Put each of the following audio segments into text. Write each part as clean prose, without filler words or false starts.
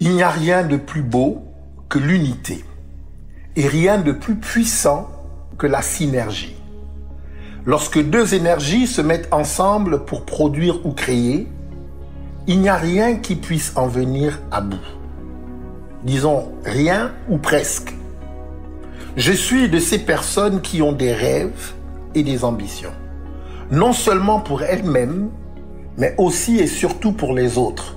Il n'y a rien de plus beau que l'unité et rien de plus puissant que la synergie. Lorsque deux énergies se mettent ensemble pour produire ou créer, il n'y a rien qui puisse en venir à bout. Disons rien ou presque. Je suis de ces personnes qui ont des rêves et des ambitions, non seulement pour elles-mêmes, mais aussi et surtout pour les autres.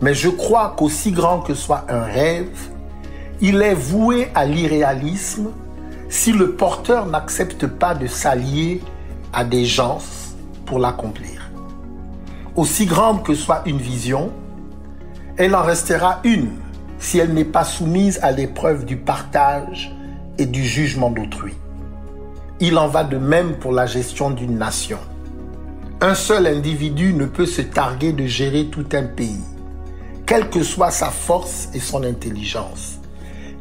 Mais je crois qu'aussi grand que soit un rêve, il est voué à l'irréalisme si le porteur n'accepte pas de s'allier à des gens pour l'accomplir. Aussi grande que soit une vision, elle en restera une si elle n'est pas soumise à l'épreuve du partage et du jugement d'autrui. Il en va de même pour la gestion d'une nation. Un seul individu ne peut se targuer de gérer tout un pays, quelle que soit sa force et son intelligence.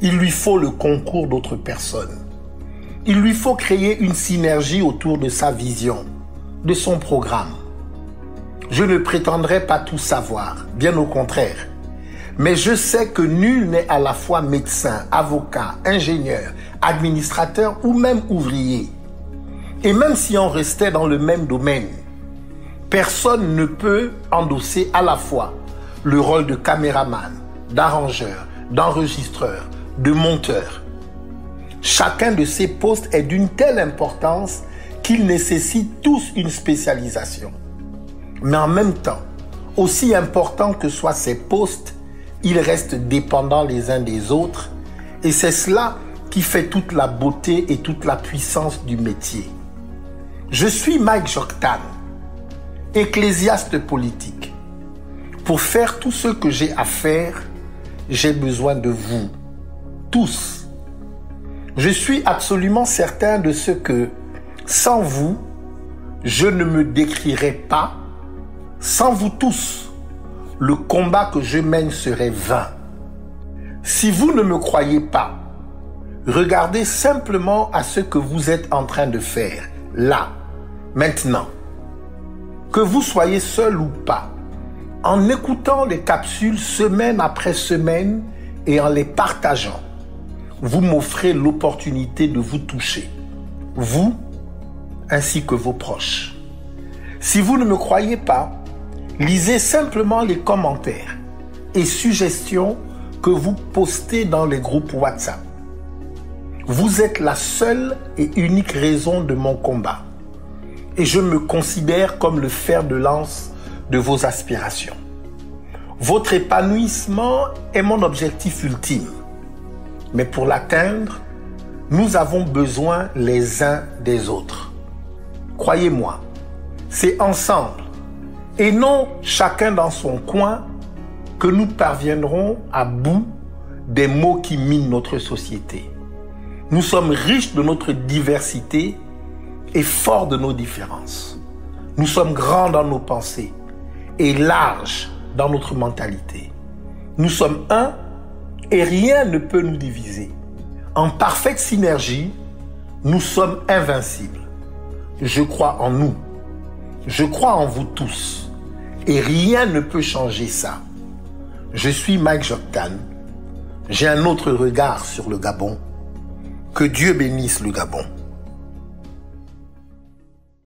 Il lui faut le concours d'autres personnes. Il lui faut créer une synergie autour de sa vision, de son programme. Je ne prétendrai pas tout savoir, bien au contraire. Mais je sais que nul n'est à la fois médecin, avocat, ingénieur, administrateur ou même ouvrier. Et même si on restait dans le même domaine, personne ne peut endosser à la fois le rôle de caméraman, d'arrangeur, d'enregistreur, de monteur. Chacun de ces postes est d'une telle importance qu'ils nécessitent tous une spécialisation. Mais en même temps, aussi important que soient ces postes, ils restent dépendants les uns des autres et c'est cela qui fait toute la beauté et toute la puissance du métier. Je suis Mike Joktan, ecclésiaste politique. Pour faire tout ce que j'ai à faire, j'ai besoin de vous, tous. Je suis absolument certain de ce que, sans vous, je ne me décrirais pas. Sans vous tous, le combat que je mène serait vain. Si vous ne me croyez pas, regardez simplement à ce que vous êtes en train de faire, là, maintenant. Que vous soyez seul ou pas, en écoutant les capsules semaine après semaine et en les partageant, vous m'offrez l'opportunité de vous toucher, vous ainsi que vos proches. Si vous ne me croyez pas, lisez simplement les commentaires et suggestions que vous postez dans les groupes WhatsApp. Vous êtes la seule et unique raison de mon combat et je me considère comme le fer de lance de vos aspirations. Votre épanouissement est mon objectif ultime. Mais pour l'atteindre, nous avons besoin les uns des autres. Croyez-moi, c'est ensemble et non chacun dans son coin que nous parviendrons à bout des maux qui minent notre société. Nous sommes riches de notre diversité et forts de nos différences. Nous sommes grands dans nos pensées et larges dans notre mentalité. Nous sommes un et rien ne peut nous diviser. En parfaite synergie, nous sommes invincibles. Je crois en nous. Je crois en vous tous. Et rien ne peut changer ça. Je suis Mike Joktan. J'ai un autre regard sur le Gabon. Que Dieu bénisse le Gabon.